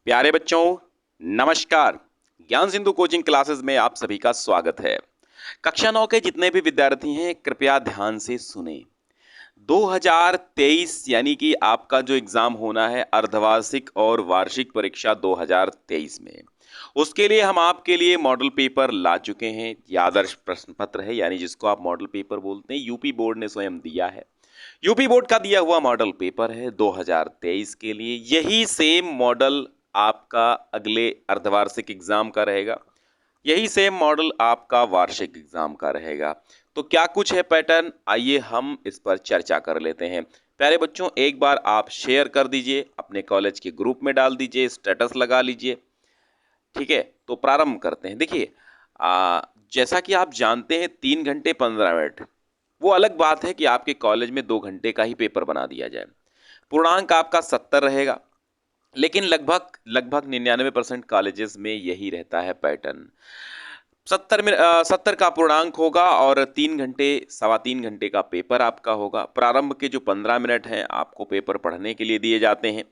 प्यारे बच्चों, नमस्कार। ज्ञान सिंधु कोचिंग क्लासेस में आप सभी का स्वागत है। कक्षा 9 के जितने भी विद्यार्थी हैं कृपया ध्यान से सुने। 2023 यानी कि आपका जो एग्जाम होना है अर्धवार्षिक और वार्षिक परीक्षा 2023 में, उसके लिए हम आपके लिए मॉडल पेपर ला चुके हैं। ये आदर्श प्रश्न पत्र है, यानी जिसको आप मॉडल पेपर बोलते हैं, यूपी बोर्ड ने स्वयं दिया है। यूपी बोर्ड का दिया हुआ मॉडल पेपर है 2023 के लिए। यही सेम मॉडल आपका अगले अर्धवार्षिक एग्जाम का रहेगा, यही सेम मॉडल आपका वार्षिक एग्जाम का रहेगा। तो क्या कुछ है पैटर्न, आइए हम इस पर चर्चा कर लेते हैं। प्यारे बच्चों, एक बार आप शेयर कर दीजिए, अपने कॉलेज के ग्रुप में डाल दीजिए, स्टेटस लगा लीजिए। ठीक है, तो प्रारंभ करते हैं। देखिए, जैसा कि आप जानते हैं 3 घंटे 15 मिनट, वो अलग बात है कि आपके कॉलेज में 2 घंटे का ही पेपर बना दिया जाए। पूर्णांक आपका 70 रहेगा, लेकिन लगभग लगभग 99% कॉलेजेस में यही रहता है पैटर्न। 70 का पूर्णांक होगा और 3 घंटे 3.25 घंटे का पेपर आपका होगा। प्रारंभ के जो 15 मिनट हैं आपको पेपर पढ़ने के लिए दिए जाते हैं।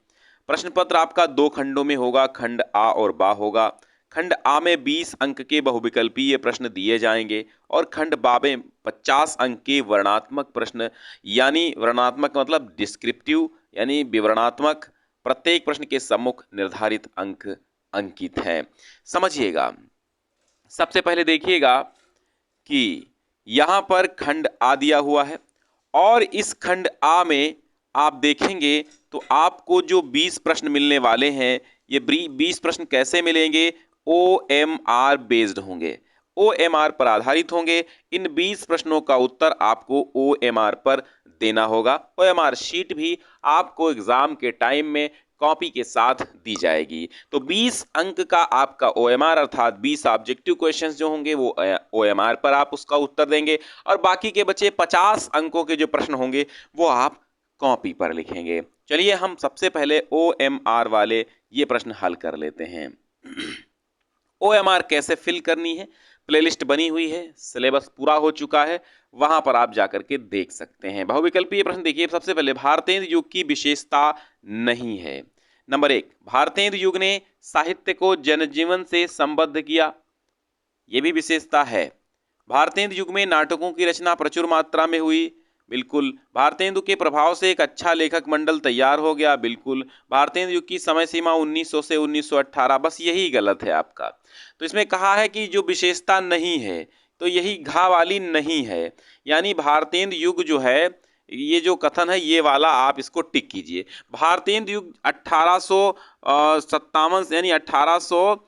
प्रश्न पत्र आपका 2 खंडों में होगा, खंड आ और बा होगा। खंड आ में 20 अंक के बहुविकल्पीय प्रश्न दिए जाएंगे और खंड बा में 50 अंक के वर्णनात्मक प्रश्न, यानी वर्णनात्मक मतलब डिस्क्रिप्टिव यानी विवरणात्मक। प्रत्येक प्रश्न के सम्मुख निर्धारित अंक अंकित हैं। समझिएगा, सबसे पहले देखिएगा कि यहां पर खंड आ दिया हुआ है और इस खंड आ में आप देखेंगे तो आपको जो 20 प्रश्न मिलने वाले हैं, ये 20 प्रश्न कैसे मिलेंगे? OMR बेस्ड होंगे, OMR पर आधारित होंगे। इन 20 प्रश्नों का उत्तर आपको OMR पर देना होगा। OMR शीट भी आपको एग्जाम के टाइम में कॉपी के साथ दी जाएगी। तो 20 अंक का आपका OMR अर्थात 20 ऑब्जेक्टिव क्वेश्चंस जो होंगे वो OMR पर आप उसका उत्तर देंगे और बाकी के बचे 50 अंकों के जो प्रश्न होंगे वो आप कॉपी पर लिखेंगे। चलिए हम सबसे पहले OMR वाले ये प्रश्न हल कर लेते हैं। OMR कैसे फिल करनी है, प्लेलिस्ट बनी हुई है, सिलेबस पूरा हो चुका है, वहां पर आप जाकर के देख सकते हैं। बहुविकल्पीय प्रश्न देखिए, सबसे पहले भारतेंदु युग की विशेषता नहीं है। नंबर 1, भारतेंदु युग ने साहित्य को जनजीवन से संबद्ध किया, ये भी विशेषता है। भारतेंदु युग में नाटकों की रचना प्रचुर मात्रा में हुई, बिल्कुल। भारतेंदु के प्रभाव से एक अच्छा लेखक मंडल तैयार हो गया, बिल्कुल। भारतेंदु युग की समय सीमा 1900 से 1918, बस यही गलत है आपका। तो इसमें कहा है कि जो विशेषता नहीं है, तो यही घा वाली नहीं है, यानी भारतेंदु युग जो है, ये जो कथन है ये वाला आप इसको टिक कीजिए। भारतेंदु युग 1857 यानी 1800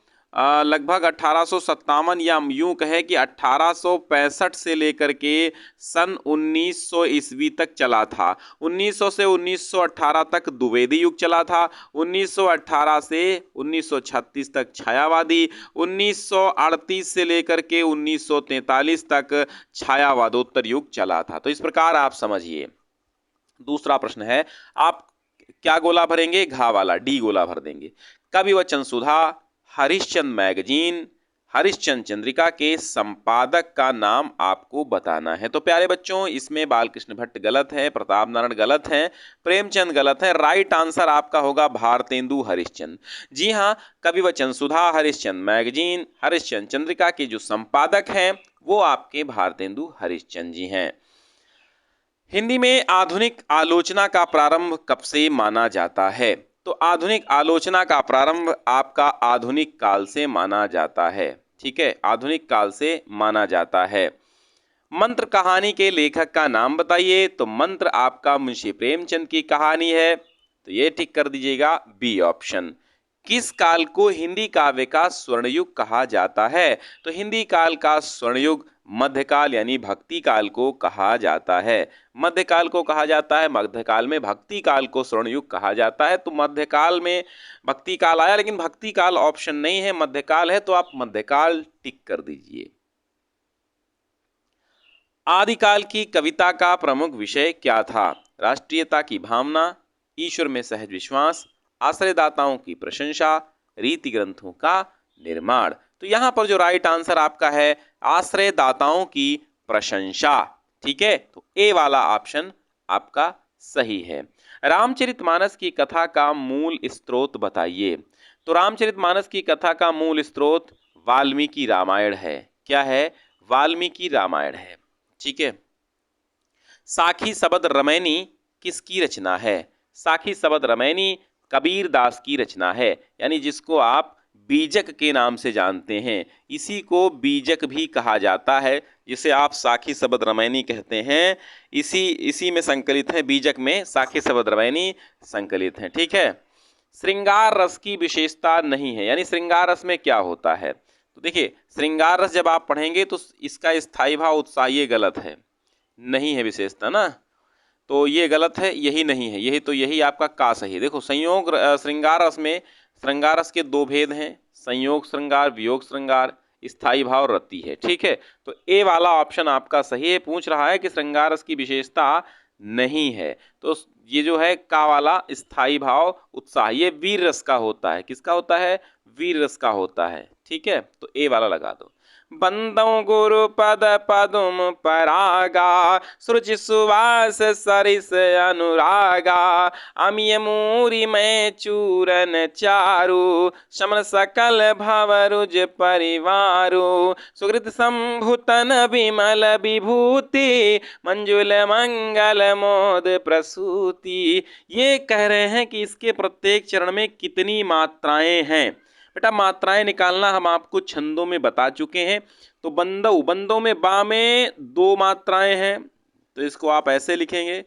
लगभग 1857 या यूं कहे कि 1865 से लेकर के सन 1900 ईस्वी तक चला था। 1900 से 1918 तक द्विवेदी युग चला था। 1918 से 1936 तक छायावादी, 1938 से लेकर के 1943 तक छायावादोत्तर युग चला था। तो इस प्रकार आप समझिए। दूसरा प्रश्न है, आप क्या गोला भरेंगे? घा वाला, डी गोला भर देंगे। कवि वचन सुधा, हरिश्चंद्र मैगजीन, हरिश्चंद्र चंद्रिका के संपादक का नाम आपको बताना है। तो प्यारे बच्चों, इसमें बालकृष्ण भट्ट गलत है, प्रताप नारायण गलत है, प्रेमचंद गलत है। राइट आंसर आपका होगा भारतेंदु हरिश्चंद्र। जी हाँ, कवि वचन सुधा, हरिश्चंद्र मैगजीन, हरिश्चंद्र चंद्रिका के जो संपादक हैं वो आपके भारतेंदु हरिश्चंद्र जी हैं। हिंदी में आधुनिक आलोचना का प्रारंभ कब से माना जाता है? तो आधुनिक आलोचना का प्रारंभ आपका आधुनिक काल से माना जाता है। ठीक है, आधुनिक काल से माना जाता है। मंत्र कहानी के लेखक का नाम बताइए। तो मंत्र आपका मुंशी प्रेमचंद की कहानी है, तो ये ठीक कर दीजिएगा, बी ऑप्शन। किस काल को हिंदी काव्य का स्वर्णयुग कहा जाता है? तो हिंदी काल का स्वर्णयुग मध्यकाल यानी भक्ति काल को कहा जाता है। मध्यकाल को कहा जाता है, मध्यकाल में भक्ति काल को स्वर्णयुग कहा जाता है। तो मध्यकाल में भक्ति काल आया, लेकिन भक्ति काल ऑप्शन नहीं है, मध्यकाल है, तो आप मध्यकाल टिक कर दीजिए। आदिकाल की कविता का प्रमुख विषय क्या था? राष्ट्रीयता की भावना, ईश्वर में सहज विश्वास, आश्रयदाताओं की प्रशंसा, रीति ग्रंथों का निर्माण। तो यहां पर जो राइट आंसर आपका है, आश्रयदाताओं की प्रशंसा। ठीक है, तो ए वाला ऑप्शन आपका सही है। रामचरितमानस की कथा का मूल स्रोत बताइए। तो रामचरितमानस की कथा का मूल स्रोत वाल्मीकि रामायण है। क्या है? वाल्मीकि रामायण है। ठीक है। साखी सबद रमैनी किसकी रचना है? साखी सबद रमैनी कबीर दास की रचना है, यानी जिसको आप बीजक के नाम से जानते हैं, इसी को बीजक भी कहा जाता है, जिसे आप साखी सबद रमैनी कहते हैं। इसी इसी में संकलित है, बीजक में साखी सबद रमैनी संकलित है। ठीक है। श्रृंगार रस की विशेषता नहीं है, यानी श्रृंगार रस में क्या होता है? तो देखिए, श्रृंगार रस जब आप पढ़ेंगे तो इसका स्थायी भाव उत्साह, ये गलत है, नहीं है विशेषता ना, तो ये गलत है, यही नहीं है, यही आपका का सही है। देखो, श्रृंगार रस में श्रृंगार रस के दो भेद हैं, संयोग श्रृंगार, वियोग श्रृंगार, स्थायी भाव, रति है। ठीक है। तो ए वाला ऑप्शन आपका सही है। पूछ रहा है कि श्रृंगार रस की विशेषता नहीं है, तो ये जो है का वाला स्थायी भाव उत्साह, ये वीर रस का होता है। किसका होता है? वीर रस का होता है। ठीक है। तो ए वाला लगा दो। बंदो गुरु पद पदुम परागा, सुरुचि सुवास सरिस अनुरागा, अमिय मूरी में चूरन चारु, शमन सकल भवरुज परिवारु, सुकृत संभुतन विमल विभूति, मंजुल मंगल मोद प्रसूति। ये कह रहे हैं कि इसके प्रत्येक चरण में कितनी मात्राएं हैं। बेटा, मात्राएं निकालना हम आपको छंदों में बता चुके हैं। तो बंदों में बा में दो मात्राएं हैं, तो इसको आप ऐसे लिखेंगे।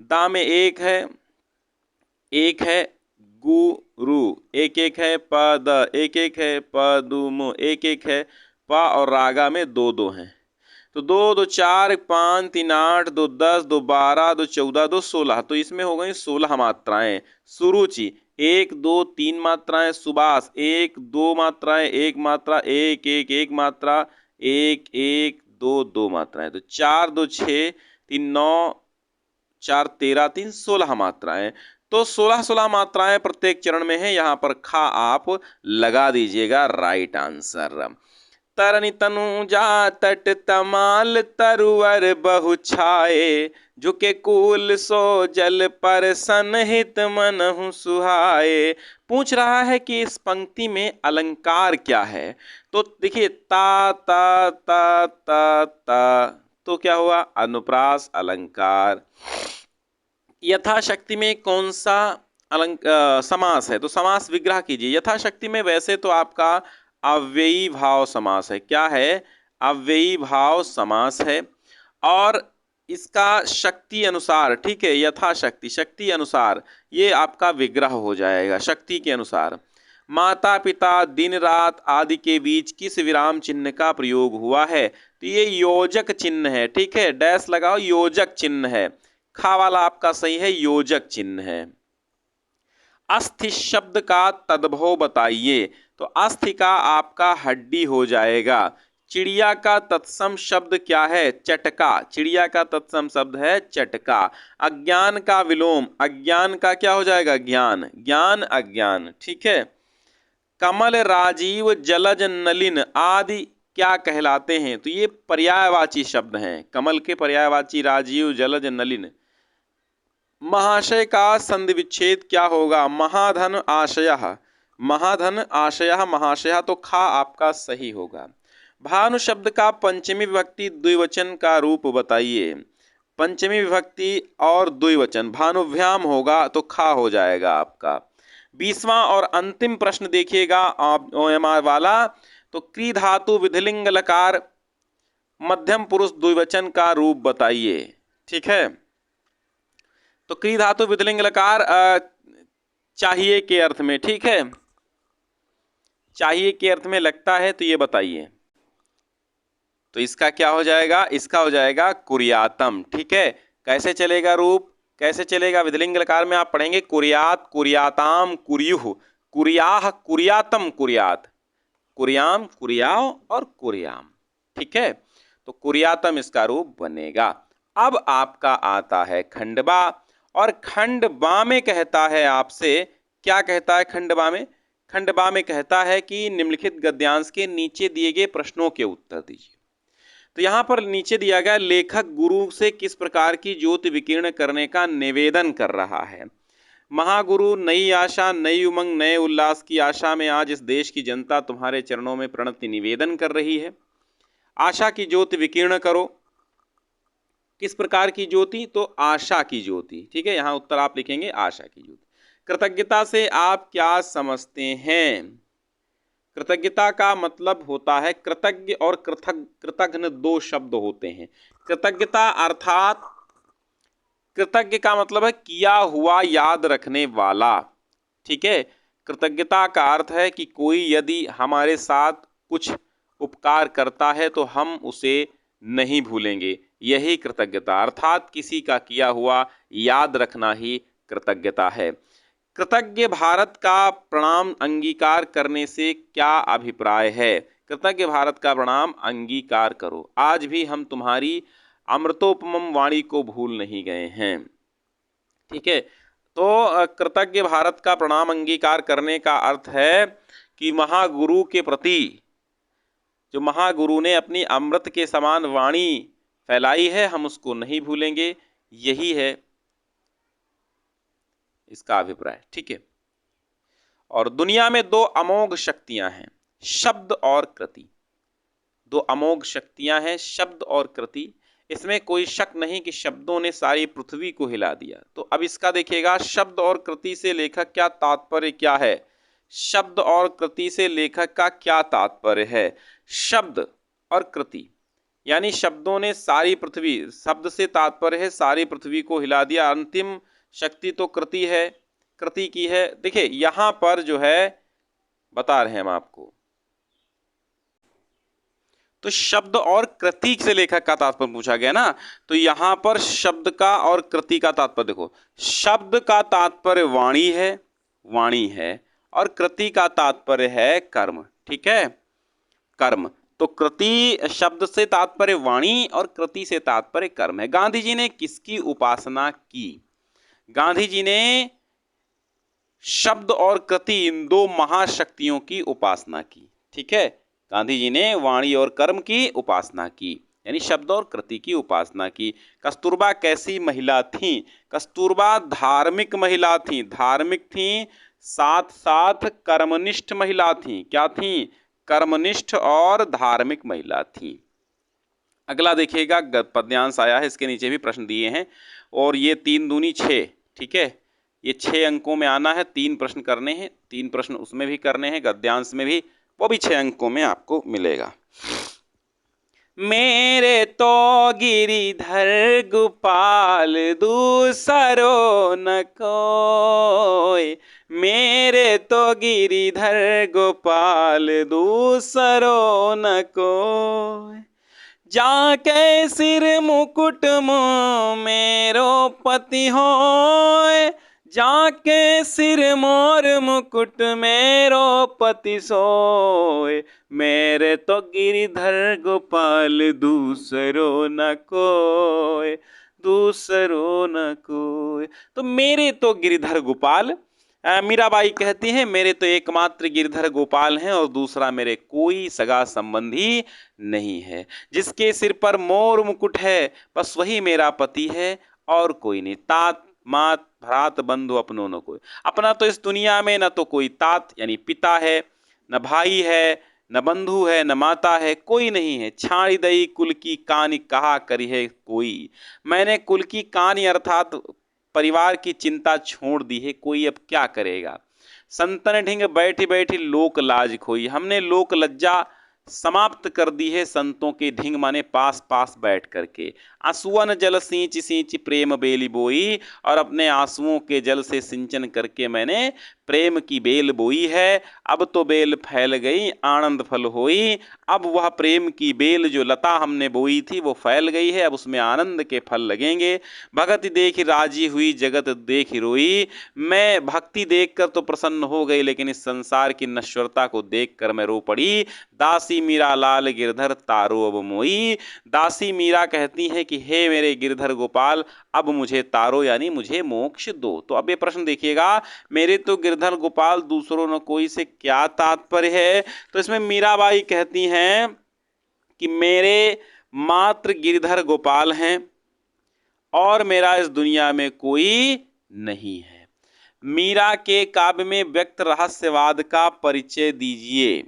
दा में एक है गुरु, एक है पद, एक है पदुम, एक है पा, और रागा में दो दो हैं। तो दो दो चार, 5 3 8, 2 10, 2 12, 2 14, 2 16, तो इसमें हो गई 16 मात्राएं। सुरुचि 1 2 3 मात्राएं, सुबास 1 2 मात्राएं, एक मात्रा, एक मात्रा, 1 1 2 2 मात्राएं। तो 4 2 6, 3 9, 4 13, 3 16 मात्राएं। तो 16 मात्राएं प्रत्येक चरण में है। यहां पर खा आप लगा दीजिएगा, राइट आंसर। तरनि तनु जा तट तमाल, तरुवर बहु छाए, झुके कूल सो जल पर सनहित मनहु सुहाए। पूछ रहा है कि इस पंक्ति में अलंकार क्या है। तो देखिए, ता ता ता ता ता, तो क्या हुआ? अनुप्रास अलंकार। यथाशक्ति में कौन सा समास है? तो समास विग्रह कीजिए। यथाशक्ति में वैसे तो आपका अव्ययी भाव समास है। क्या है? अव्ययी भाव समास है, और इसका शक्ति अनुसार, ठीक है, यथाशक्ति, शक्ति अनुसार, ये आपका विग्रह हो जाएगा। शक्ति के अनुसार माता पिता दिन रात आदि के बीच किस विराम चिन्ह का प्रयोग हुआ है? तो ये योजक चिन्ह है। ठीक है, डैश लगाओ, योजक चिन्ह है। खा वाला आपका सही है, योजक चिन्ह है। अस्थि शब्द का तद्भव बताइए। तो अस्थि का आपका हड्डी हो जाएगा। चिड़िया का तत्सम शब्द क्या है? चटका। चिड़िया का तत्सम शब्द है चटका। अज्ञान का विलोम, अज्ञान का क्या हो जाएगा? ज्ञान। ज्ञान अज्ञान। ठीक है। कमल राजीव जलज नलिन आदि क्या कहलाते हैं? तो ये पर्यायवाची शब्द हैं। कमल के पर्यायवाची राजीव, जलज, नलिन। महाशय का संधि विच्छेद क्या होगा? महाधन आशयः। महाधन आशयः, महाशय, तो खा आपका सही होगा। भानु शब्द का पंचमी विभक्ति द्विवचन का रूप बताइए। पंचमी विभक्ति और द्विवचन भानुभ्याम होगा, तो खा हो जाएगा आपका। 20वां और अंतिम प्रश्न देखिएगा आप OMR वाला। तो क्री धातु विधिलिंग लकार मध्यम पुरुष द्विवचन का रूप बताइए। ठीक है। तो क्री धातु विधिलिंग लकार चाहिए के अर्थ में, ठीक है, चाहिए के अर्थ में लगता है, तो ये बताइए। तो इसका क्या हो जाएगा? इसका हो जाएगा कुरियातम। ठीक है। कैसे चलेगा रूप? कैसे चलेगा? विधिलिंग लकार में आप पढ़ेंगे कुरियात, कुरियाताम, कुरियुः, कुरियाह, कुरियातम, कुरियात, कुरियाम, कुरियाओ और कुरियाम। ठीक है। तो कुरियातम इसका रूप बनेगा। अब आपका आता है खंडबा, और खंडबा में कहता है आपसे, क्या कहता है खंडबा में? खंडबा में कहता है कि निम्नलिखित गद्यांश के नीचे दिए गए प्रश्नों के उत्तर दीजिए। तो तो यहाँ पर नीचे दिया गया, लेखक गुरु से किस प्रकार की ज्योति विकीर्ण करने का निवेदन कर रहा है। महागुरु, नई आशा, नई उमंग, नए उल्लास की आशा में आज इस देश की जनता तुम्हारे चरणों में प्रणति निवेदन कर रही है। आशा की ज्योति विकीर्ण करो। किस प्रकार की ज्योति? तो आशा की ज्योति। ठीक है, यहाँ उत्तर आप लिखेंगे आशा की ज्योति। कृतज्ञता से आप क्या समझते हैं? कृतज्ञता का मतलब होता है, कृतज्ञ और कृतघ्न दो शब्द होते हैं। कृतज्ञता अर्थात, कृतज्ञ का मतलब है किया हुआ याद रखने वाला। ठीक है, कृतज्ञता का अर्थ है कि कोई यदि हमारे साथ कुछ उपकार करता है तो हम उसे नहीं भूलेंगे, यही कृतज्ञता अर्थात किसी का किया हुआ याद रखना ही कृतज्ञता है। कृतज्ञ भारत का प्रणाम अंगीकार करने से क्या अभिप्राय है? कृतज्ञ भारत का प्रणाम अंगीकार करो। आज भी हम तुम्हारी अमृतोपम वाणी को भूल नहीं गए हैं। ठीक है, तो कृतज्ञ भारत का प्रणाम अंगीकार करने का अर्थ है कि महागुरु के प्रति, जो महागुरु ने अपनी अमृत के समान वाणी फैलाई है, हम उसको नहीं भूलेंगे, यही है इसका अभिप्राय। ठीक है, और दुनिया में दो अमोघ शक्तियां हैं, शब्द और कृति। दो अमोघ शक्तियां हैं, शब्द और कृति। इसमें कोई शक नहीं कि शब्दों ने सारी पृथ्वी को हिला दिया। तो अब इसका देखिएगा, शब्द और कृति से लेखक क्या तात्पर्य क्या है? शब्द और कृति से लेखक का क्या तात्पर्य है? शब्द और कृति यानी शब्दों ने सारी पृथ्वी, शब्द से तात्पर्य है सारी पृथ्वी को हिला दिया। अंतिम शक्ति तो कृति है, कृति की है। देखिए यहां पर जो है बता रहे हैं हम आपको, तो शब्द और कृति से लेखक का तात्पर्य पूछा गया ना, तो यहां पर शब्द का और कृति का तात्पर्य देखो, शब्द का तात्पर्य वाणी है, वाणी है, और कृति का तात्पर्य है कर्म। ठीक है, कर्म। तो कृति शब्द से तात्पर्य वाणी और कृति से तात्पर्य कर्म है। गांधी जी ने किसकी उपासना की? गांधी जी ने शब्द और कृति इन दो महाशक्तियों की उपासना की। ठीक है, गांधी जी ने वाणी और कर्म की उपासना की, यानी शब्द और कृति की उपासना की। कस्तूरबा कैसी महिला थी? कस्तूरबा धार्मिक महिला थी, धार्मिक थी, साथ साथ कर्मनिष्ठ महिला थी। क्या थी? कर्मनिष्ठ और धार्मिक महिला थी। अगला देखिएगा, पद्यांश आया है, इसके नीचे भी प्रश्न दिए हैं, और ये 3 दूनी 6। ठीक है, ये 6 अंकों में आना है, 3 प्रश्न करने हैं, 3 प्रश्न उसमें भी करने हैं, गद्यांश में भी, वो भी 6 अंकों में आपको मिलेगा। मेरे तो गिरिधर गोपाल दूसरो न कोई, मेरे तो गिरिधर गोपाल दूसरो न कोई, जाके सिर मुकुट मों मेरो पति होय, जाके सिर मोर मुकुट मेरो पति सोय, मेरे तो गिरिधर गोपाल दूसरो न कोय, दूसरो न कोय। तो मेरे तो गिरिधर गोपाल, मीराबाई कहती हैं मेरे तो एकमात्र गिरधर गोपाल हैं और दूसरा मेरे कोई सगा संबंधी नहीं है। जिसके सिर पर मोर मुकुट है बस वही मेरा पति है और कोई नहीं। तात मात भ्रात बंधु अपनों न कोई। अपना तो इस दुनिया में न तो कोई तात यानी पिता है, न भाई है, न बंधु है, न माता है, कोई नहीं है। छाड़ी दई कुल की कानी कहा करी है कोई। मैंने कुल की कानी अर्थात परिवार की चिंता छोड़ दी है, कोई अब क्या करेगा। संतन ढिंग बैठी बैठी लोक लाज खोई। हमने लोक लज्जा समाप्त कर दी है संतों के ढिंग माने पास पास बैठ करके। आंसुअन जल सींच सींच प्रेम बेली बोई, और अपने आंसुओं के जल से सिंचन करके मैंने प्रेम की बेल बोई है। अब तो बेल फैल गई आनंद फल होई। अब वह प्रेम की बेल जो लता हमने बोई थी वो फैल गई है, अब उसमें आनंद के फल लगेंगे। भगति देखी राजी हुई जगत देखी रोई। मैं भक्ति देखकर तो प्रसन्न हो गई, लेकिन इस संसार की नश्वरता को देखकर मैं रो पड़ी। दासी मीरा लाल गिरधर तारो अब मोई। दासी मीरा कहती है कि हे मेरे गिरधर गोपाल, अब मुझे तारो यानी मुझे मोक्ष दो। तो अब ये प्रश्न देखिएगा, मेरे तो गिरधर गोपाल दूसरों न कोई से क्या तात्पर्य है? तो इसमें मीराबाई कहती हैं कि मेरे मात्र गिरधर गोपाल हैं और मेरा इस दुनिया में कोई नहीं है। मीरा के काव्य में व्यक्त रहस्यवाद का परिचय दीजिए।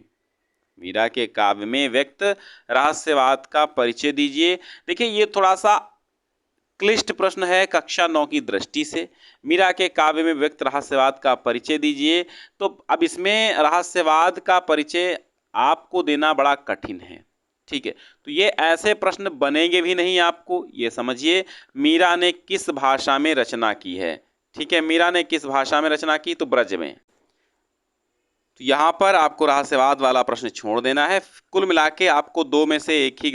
मीरा के काव्य में व्यक्त रहस्यवाद का परिचय दीजिए। देखिए, ये थोड़ा सा क्लिष्ट प्रश्न है कक्षा 9 की दृष्टि से। मीरा के काव्य में व्यक्त रहस्यवाद का परिचय दीजिए। तो अब इसमें रहस्यवाद का परिचय आपको देना बड़ा कठिन है। ठीक है, तो ये ऐसे प्रश्न बनेंगे भी नहीं आपको। ये समझिए मीरा ने किस भाषा में रचना की है। ठीक है, मीरा ने किस भाषा में रचना की, तो ब्रज में। तो यहाँ पर आपको रहस्यवाद वाला प्रश्न छोड़ देना है। कुल मिला के आपको दो में से एक ही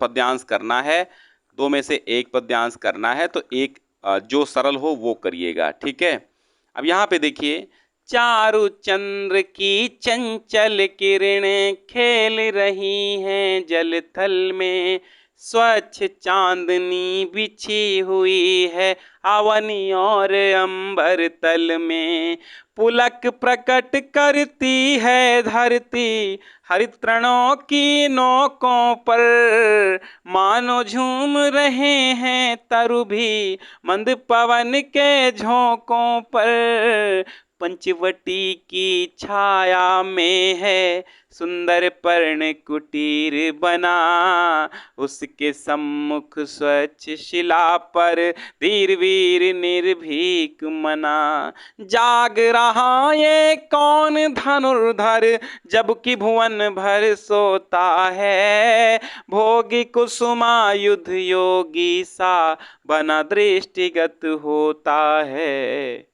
पद्यांश करना है। दो में से एक पद्यांश करना है, तो एक जो सरल हो वो करिएगा। ठीक है, अब यहाँ पे देखिए, चारु चंद्र की चंचल किरणें खेल रही हैं जल थल में, स्वच्छ चांदनी बिछी हुई है अवनी और अंबर तल में, पुलक प्रकट करती है धरती हरितृणों की नोकों पर, मानो झूम रहे हैं तरु भी मंद पवन के झोंकों पर, पंचवटी की छाया में है सुंदर पर्ण कुटीर बना, उसके सम्मुख स्वच्छ शिला पर धीर वीर निर्भीक मना, जाग रहा ये कौन धनुर्धर जबकि भुवन भर सोता है, भोगी कुसुमायुध योगी सा बना दृष्टिगत होता है।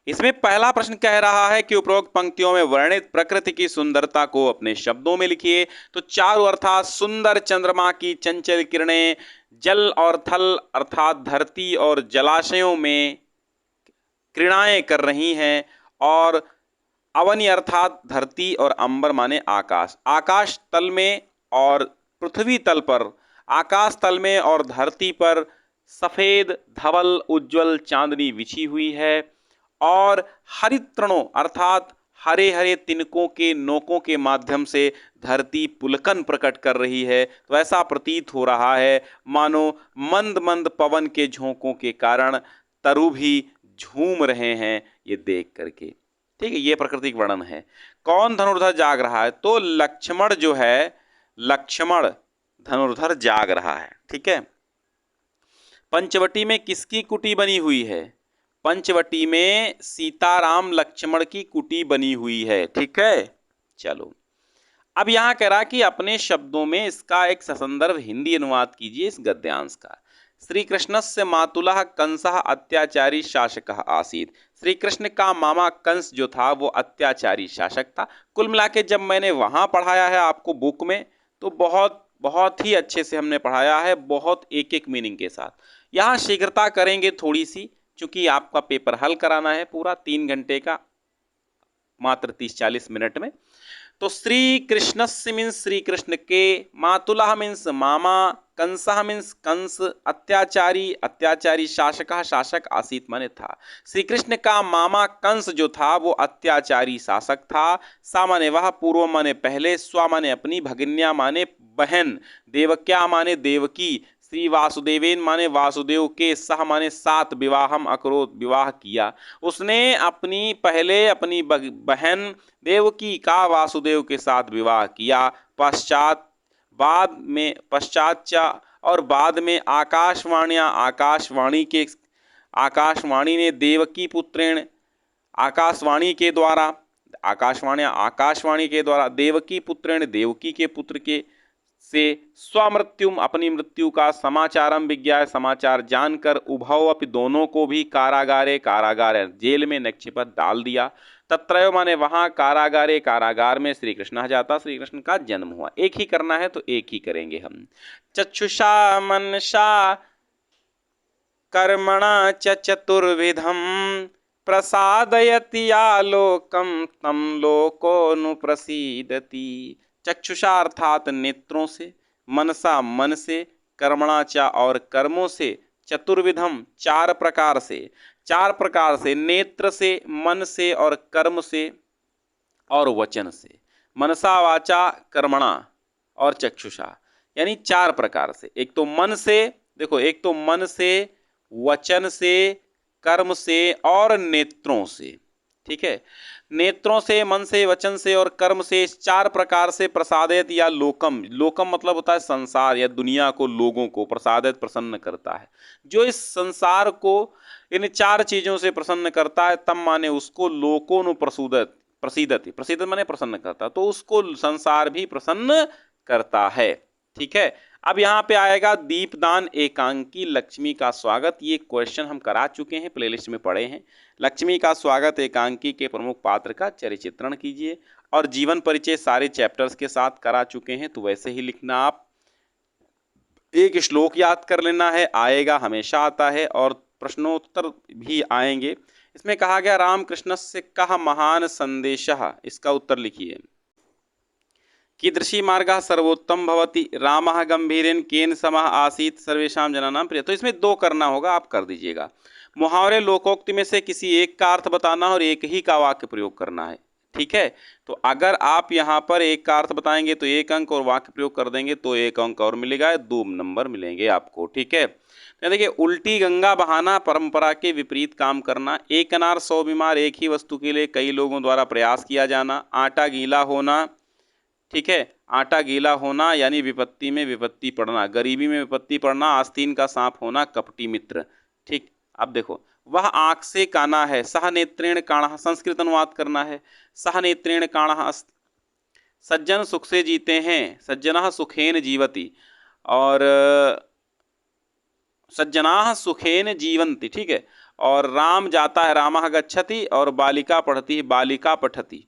इसमें पहला प्रश्न कह रहा है कि उपरोक्त पंक्तियों में वर्णित प्रकृति की सुंदरता को अपने शब्दों में लिखिए। तो चारु अर्थात सुंदर चंद्रमा की चंचल किरणें जल और थल अर्थात धरती और जलाशयों में क्रीड़ाएं कर रही हैं, और अवनी अर्थात धरती और अंबर माने आकाश, आकाश तल में और पृथ्वी तल पर, आकाश तल में और धरती पर सफेद धवल उज्जवल चांदनी बिछी हुई है, और हरित तृणों अर्थात हरे हरे तिनकों के नोकों के माध्यम से धरती पुलकन प्रकट कर रही है। तो ऐसा प्रतीत हो रहा है मानो मंद मंद पवन के झोंकों के कारण तरु भी झूम रहे हैं ये देख करके। ठीक है, ये प्रकृति का वर्णन है। कौन धनुर्धर जाग रहा है, तो लक्ष्मण जो है, लक्ष्मण धनुर्धर जाग रहा है। ठीक है, पंचवटी में किसकी कुटी बनी हुई है, पंचवटी में सीताराम लक्ष्मण की कुटी बनी हुई है। ठीक है, चलो अब यहां कह रहा कि अपने शब्दों में इसका एक ससंदर्भ हिंदी अनुवाद कीजिए इस गद्यांश का। श्री कृष्णस्य मातुलः कंसः अत्याचारी शासकः आसीत्। श्री कृष्ण का मामा कंस जो था वो अत्याचारी शासक था। कुल मिला के जब मैंने वहां पढ़ाया है आपको बुक में, तो बहुत बहुत ही अच्छे से हमने पढ़ाया है, बहुत एक एक मीनिंग के साथ। यहाँ शीघ्रता करेंगे थोड़ी सी, चूंकि आपका पेपर हल कराना है पूरा 3 घंटे का मात्र 30-40 मिनट में। तो श्री कृष्णस्य मीन्स श्री कृष्ण के, मातुलः मीन्स मामा, कंसः मीन्स कंस, अत्याचारी अत्याचारी, शासकः शासक, आसीत माने था। श्री कृष्ण का मामा कंस जो था वो अत्याचारी शासक था। सा माने वह, पूर्व माने पहले, स्वा माने अपनी, भगिन्या माने बहन, देवक्या माने देवकी, श्री वासुदेवेन माने वासुदेव के, सह माने साथ, विवाहम अकरोत विवाह किया। उसने अपनी पहले अपनी बहन देवकी का वासुदेव के साथ विवाह किया। और बाद में आकाशवाणी ने देवकी पुत्रेण, आकाशवाणी के द्वारा देवकी पुत्रेण देवकी के पुत्र के से स्वमृत्युम अपनी मृत्यु का समाचारम विज्ञाय समाचार जानकर, उभव अपि दोनों को भी, कारागारे कारागार जेल में निक्षिपत डाल दिया। तत्रैव माने वहां, कारागारे कारागार में श्री कृष्ण जाता श्री कृष्ण का जन्म हुआ। एक ही करना है तो एक ही करेंगे हम। चक्षुषा मनसा कर्मणा च चतुर्विधम, प्रसादयति आलोकम तम लोकोनुप्रसीदति। चक्षुषा अर्थात नेत्रों से, मनसा मन से, कर्मणाचा और कर्मों से, चतुर्विधम चार प्रकार से, नेत्र से, मन से और कर्म से और वचन से। मनसा वाचा कर्मणा और चक्षुषा, यानी 4 प्रकार से। एक तो मन से, देखो एक तो मन से, वचन से, कर्म से और नेत्रों से। ठीक है, नेत्रों से, मन से, वचन से और कर्म से, इस 4 प्रकार से प्रसादित या लोकम, लोकम मतलब होता है संसार या दुनिया को, लोगों को प्रसादित प्रसन्न करता है। जो इस संसार को इन 4 चीजों से प्रसन्न करता है, तब माने उसको लोकोनु प्रसूदत, प्रसीदति, प्रसीदत माने प्रसन्न करता, तो उसको संसार भी प्रसन्न करता है। ठीक है, अब यहाँ पे आएगा दीपदान एकांकी लक्ष्मी का स्वागत। ये क्वेश्चन हम करा चुके हैं, प्लेलिस्ट में पढ़े हैं। लक्ष्मी का स्वागत एकांकी के प्रमुख पात्र का चरित्र चित्रण कीजिए, और जीवन परिचय सारे चैप्टर्स के साथ करा चुके हैं, तो वैसे ही लिखना। आप एक श्लोक याद कर लेना है, आएगा, हमेशा आता है, और प्रश्नोत्तर भी आएंगे। इसमें कहा गया रामकृष्णस्य कः महान संदेशः, इसका उत्तर लिखिए। कीदृशी मार्गः सर्वोत्तम भवति, रामः गंभीरेन केन समः आसीत सर्वेषां जनानां प्रिय। तो इसमें 2 करना होगा, आप कर दीजिएगा। मुहावरे लोकोक्ति में से किसी एक का अर्थ बताना और एक ही का वाक्य प्रयोग करना है। ठीक है, तो अगर आप यहाँ पर एक का अर्थ बताएंगे तो 1 अंक, और वाक्य प्रयोग कर देंगे तो 1 अंक और मिलेगा, 2 नंबर मिलेंगे आपको। ठीक है, तो देखिए, उल्टी गंगा बहाना, परंपरा के विपरीत काम करना, एक अनार 100 बीमार, एक ही वस्तु के लिए कई लोगों द्वारा प्रयास किया जाना, आटा गीला होना। ठीक है, आटा गीला होना यानी विपत्ति में विपत्ति पड़ना, गरीबी में विपत्ति पड़ना, आस्तीन का सांप होना, कपटी मित्र। ठीक, अब देखो, वह आंख से काना है, सह नेत्रेण काणः, संस्कृत अनुवाद करना है, सह नेत्रेण काणः अस्ति। सज्जन सुख से जीते हैं, सज्जनः सुखेन जीवति, और सज्जनाः सुखेन जीवन्ति। ठीक है, और राम जाता है, रामः गच्छति, और बालिका पढ़ती है, बालिका पठति।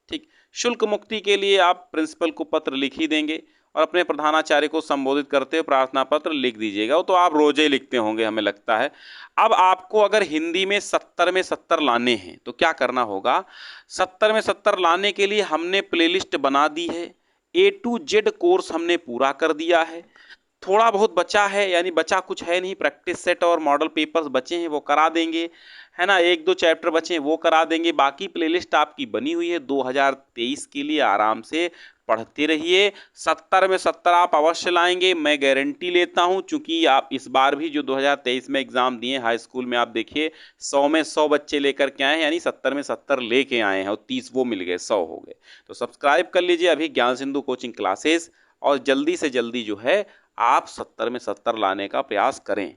ठीक, शुल्क मुक्ति के लिए आप प्रिंसिपल को पत्र लिख ही देंगे, और अपने प्रधानाचार्य को संबोधित करते हुए प्रार्थना पत्र लिख दीजिएगा। वो तो आप रोज ही लिखते होंगे, हमें लगता है। अब आपको अगर हिंदी में 70 में 70 लाने हैं तो क्या करना होगा? 70 में 70 लाने के लिए हमने प्लेलिस्ट बना दी है, A to Z कोर्स हमने पूरा कर दिया है। थोड़ा बहुत बचा है, यानी बचा कुछ है नहीं, प्रैक्टिस सेट और मॉडल पेपर्स बचे हैं, वो करा देंगे, है ना। 1-2 चैप्टर बचे हैं, वो करा देंगे। बाकी प्लेलिस्ट आपकी बनी हुई है 2023 के लिए, आराम से पढ़ते रहिए। 70 में 70 आप अवश्य लाएंगे, मैं गारंटी लेता हूं, चूंकि आप इस बार भी जो 2023 में एग्जाम दिए हाई स्कूल में, आप देखिए 100 में 100 बच्चे लेकर के आए हैं, यानी 70 में 70 लेके आए हैं, और 30 वो मिल गए, 100 हो गए। तो सब्सक्राइब कर लीजिए अभी ज्ञान सिंधु कोचिंग क्लासेस, और जल्दी से जल्दी जो है आप 70 में 70 लाने का प्रयास करें।